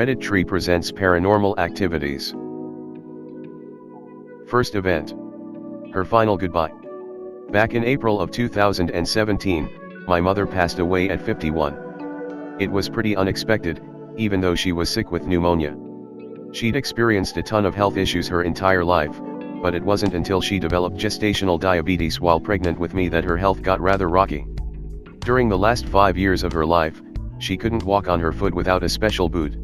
Reddit tree presents paranormal activities. First event. Her final goodbye. Back in April of 2017, my mother passed away at 51. It was pretty unexpected, even though she was sick with pneumonia. She'd experienced a ton of health issues her entire life, but it wasn't until she developed gestational diabetes while pregnant with me that her health got rather rocky. During the last 5 years of her life, she couldn't walk on her foot without a special boot.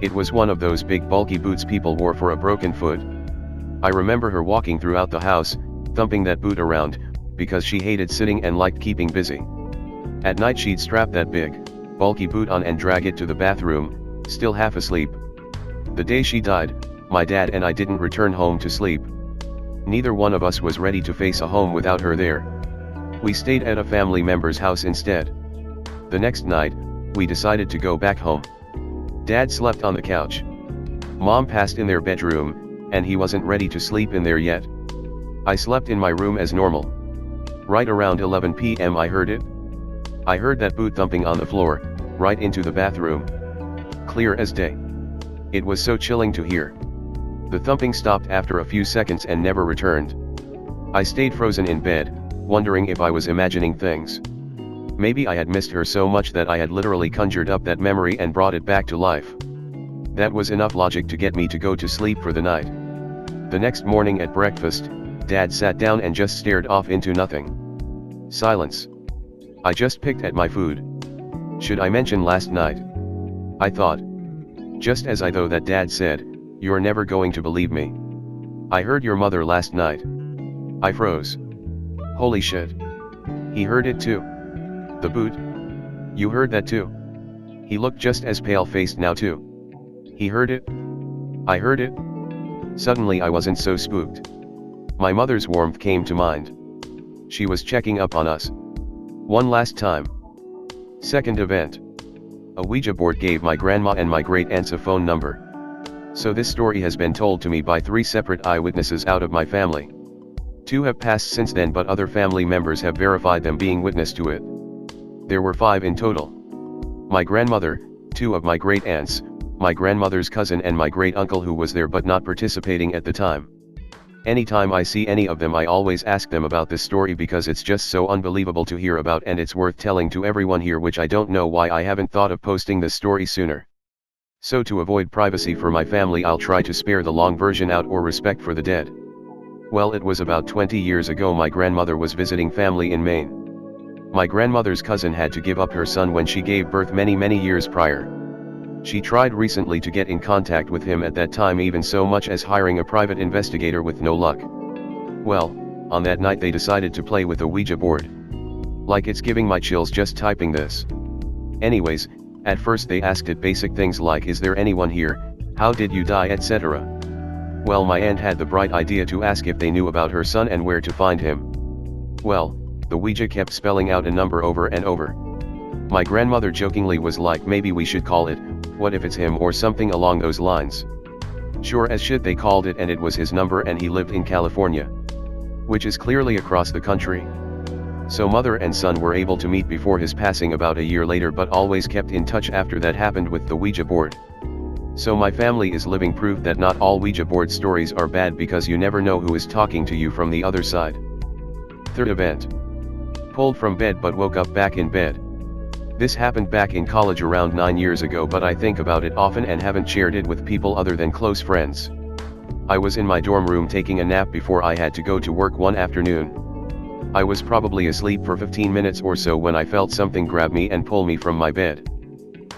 It was one of those big bulky boots people wore for a broken foot. I remember her walking throughout the house, thumping that boot around, because she hated sitting and liked keeping busy. At night she'd strap that big, bulky boot on and drag it to the bathroom, still half asleep. The day she died, my dad and I didn't return home to sleep. Neither one of us was ready to face a home without her there. We stayed at a family member's house instead. The next night, we decided to go back home. Dad slept on the couch. Mom passed in their bedroom, and he wasn't ready to sleep in there yet. I slept in my room as normal. Right around 11 p.m. I heard it. I heard that boot thumping on the floor, right into the bathroom. Clear as day. It was so chilling to hear. The thumping stopped after a few seconds and never returned. I stayed frozen in bed, wondering if I was imagining things. Maybe I had missed her so much that I had literally conjured up that memory and brought it back to life. That was enough logic to get me to go to sleep for the night. The next morning at breakfast, Dad sat down and just stared off into nothing. Silence. I just picked at my food. Should I mention last night? I thought. Just as I thought that, Dad said, "You're never going to believe me. I heard your mother last night." I froze. Holy shit. He heard it too. The boot? You heard that too? He looked just as pale-faced now too. He heard it? I heard it? Suddenly I wasn't so spooked. My mother's warmth came to mind. She was checking up on us. One last time. Second event. A Ouija board gave my grandma and my great-aunts a phone number. So this story has been told to me by 3 separate eyewitnesses out of my family. 2 have passed since then, but other family members have verified them being witness to it. There were 5 in total. My grandmother, 2 of my great-aunts, my grandmother's cousin and my great-uncle who was there but not participating at the time. Anytime I see any of them I always ask them about this story because it's just so unbelievable to hear about, and it's worth telling to everyone here, which I don't know why I haven't thought of posting this story sooner. So to avoid privacy for my family, I'll try to spare the long version out or respect for the dead. Well, it was about 20 years ago. My grandmother was visiting family in Maine. My grandmother's cousin had to give up her son when she gave birth many years prior. She tried recently to get in contact with him at that time, even so much as hiring a private investigator, with no luck. Well, on that night they decided to play with the Ouija board. Like, it's giving my chills just typing this. Anyways, at first they asked it basic things like, "Is there anyone here? How did you die?" etc. Well, my aunt had the bright idea to ask if they knew about her son and where to find him. Well, the Ouija kept spelling out a number over and over. My grandmother jokingly was like, "Maybe we should call it, 'What if it's him?' or something along those lines." Sure as shit they called it, and it was his number, and he lived in California, which is clearly across the country. So mother and son were able to meet before his passing about a year later, but always kept in touch after that happened with the Ouija board. So my family is living proof that not all Ouija board stories are bad, because you never know who is talking to you from the other side. Third event. Pulled from bed but woke up back in bed. This happened back in college around 9 years ago, but I think about it often and haven't shared it with people other than close friends. I was in my dorm room taking a nap before I had to go to work one afternoon. I was probably asleep for 15 minutes or so when I felt something grab me and pull me from my bed.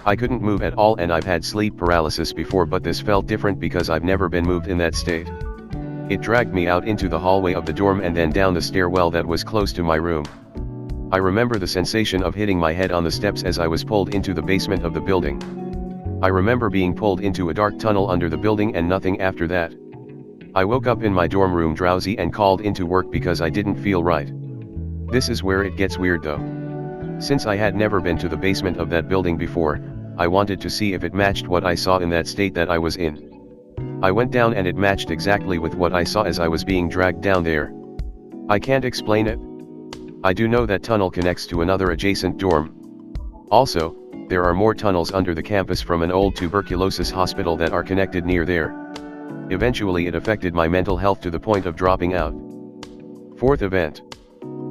I couldn't move at all, and I've had sleep paralysis before, but this felt different because I've never been moved in that state. It dragged me out into the hallway of the dorm and then down the stairwell that was close to my room. I remember the sensation of hitting my head on the steps as I was pulled into the basement of the building. I remember being pulled into a dark tunnel under the building and nothing after that. I woke up in my dorm room drowsy and called into work because I didn't feel right. This is where it gets weird though. Since I had never been to the basement of that building before, I wanted to see if it matched what I saw in that state that I was in. I went down and it matched exactly with what I saw as I was being dragged down there. I can't explain it. I do know that tunnel connects to another adjacent dorm. Also, there are more tunnels under the campus from an old tuberculosis hospital that are connected near there. Eventually it affected my mental health to the point of dropping out. Fourth event.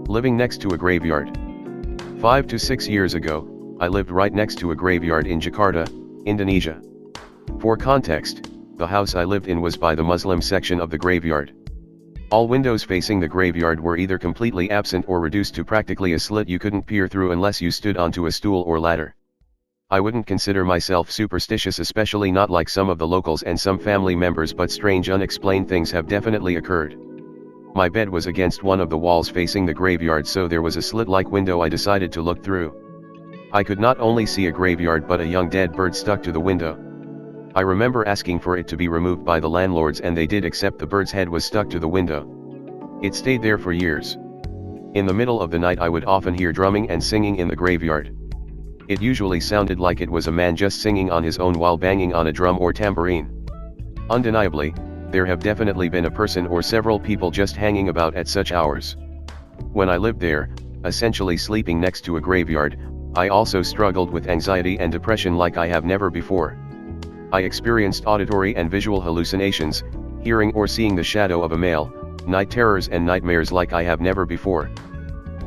Living next to a graveyard. 5 to 6 years ago, I lived right next to a graveyard in Jakarta, Indonesia. For context, the house I lived in was by the Muslim section of the graveyard. All windows facing the graveyard were either completely absent or reduced to practically a slit you couldn't peer through unless you stood onto a stool or ladder. I wouldn't consider myself superstitious, especially not like some of the locals and some family members, but strange unexplained things have definitely occurred. My bed was against one of the walls facing the graveyard, so there was a slit-like window I decided to look through. I could not only see a graveyard but a young dead bird stuck to the window. I remember asking for it to be removed by the landlords and they did, except the bird's head was stuck to the window. It stayed there for years. In the middle of the night I would often hear drumming and singing in the graveyard. It usually sounded like it was a man just singing on his own while banging on a drum or tambourine. Undeniably, there have definitely been a person or several people just hanging about at such hours. When I lived there, essentially sleeping next to a graveyard, I also struggled with anxiety and depression like I have never before. I experienced auditory and visual hallucinations, hearing or seeing the shadow of a male, night terrors and nightmares like I have never before.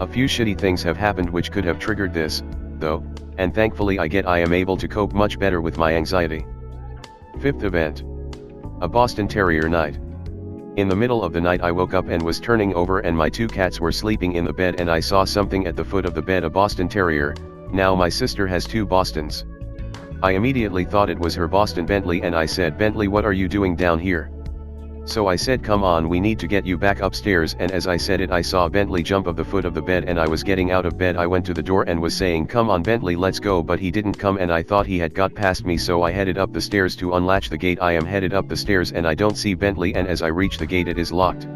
A few shitty things have happened which could have triggered this, though, and thankfully I am able to cope much better with my anxiety. Fifth event. A Boston Terrier night. In the middle of the night I woke up and was turning over and my 2 cats were sleeping in the bed and I saw something at the foot of the bed, a Boston Terrier. Now my sister has 2 Bostons. I immediately thought it was her Boston Bentley and I said, "Bentley, what are you doing down here?" So I said, "Come on, we need to get you back upstairs," and as I said it I saw Bentley jump off the foot of the bed and I was getting out of bed. I went to the door and was saying, "Come on Bentley, let's go," but he didn't come and I thought he had got past me, so I headed up the stairs to unlatch the gate. I am headed up the stairs and I don't see Bentley, and as I reach the gate it is locked.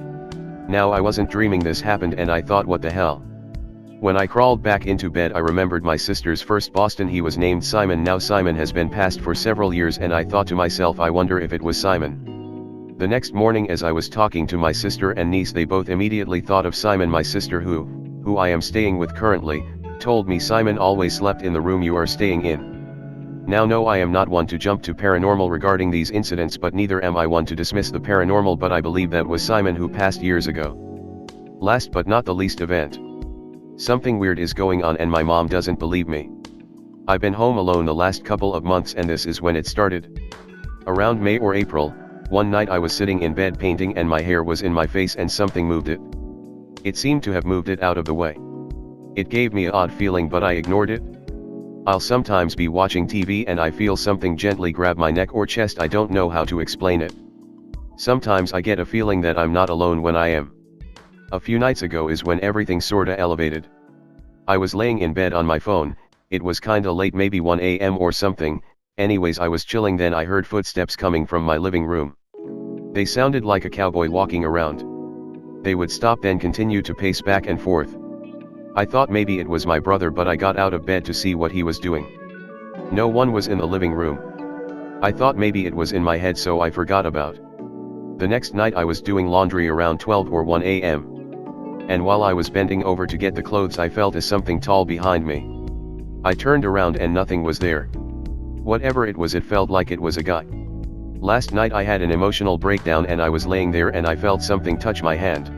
Now I wasn't dreaming, this happened and I thought, what the hell? When I crawled back into bed I remembered my sister's first Boston. He was named Simon. Now Simon has been passed for several years and I thought to myself, I wonder if it was Simon. The next morning as I was talking to my sister and niece, they both immediately thought of Simon. My sister, who I am staying with currently, told me Simon always slept in the room you are staying in. Now no, I am not one to jump to paranormal regarding these incidents, but neither am I one to dismiss the paranormal, but I believe that was Simon who passed years ago. Last but not the least event. Something weird is going on and my mom doesn't believe me. I've been home alone the last couple of months and this is when it started. Around May or April, one night I was sitting in bed painting and my hair was in my face and something moved it. It seemed to have moved it out of the way. It gave me an odd feeling but I ignored it. I'll sometimes be watching TV and I feel something gently grab my neck or chest. I don't know how to explain it. Sometimes I get a feeling that I'm not alone when I am. A few nights ago is when everything sorta elevated. I was laying in bed on my phone, it was kinda late, maybe 1 a.m. or something, anyways I was chilling, then I heard footsteps coming from my living room. They sounded like a cowboy walking around. They would stop then continue to pace back and forth. I thought maybe it was my brother, but I got out of bed to see what he was doing. No one was in the living room. I thought maybe it was in my head, so I forgot about. The next night I was doing laundry around 12 or 1 a.m. And while I was bending over to get the clothes I felt something tall behind me. I turned around and nothing was there. Whatever it was, it felt like it was a guy. Last night I had an emotional breakdown and I was laying there and I felt something touch my hand.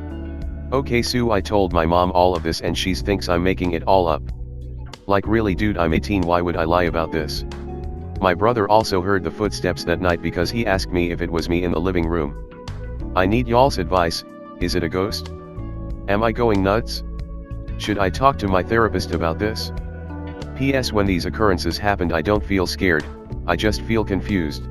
Okay Sue, I told my mom all of this and she thinks I'm making it all up. Like really dude, I'm 18, why would I lie about this? My brother also heard the footsteps that night because he asked me if it was me in the living room. I need y'all's advice, is it a ghost? Am I going nuts? Should I talk to my therapist about this? P.S. When these occurrences happened I don't feel scared, I just feel confused.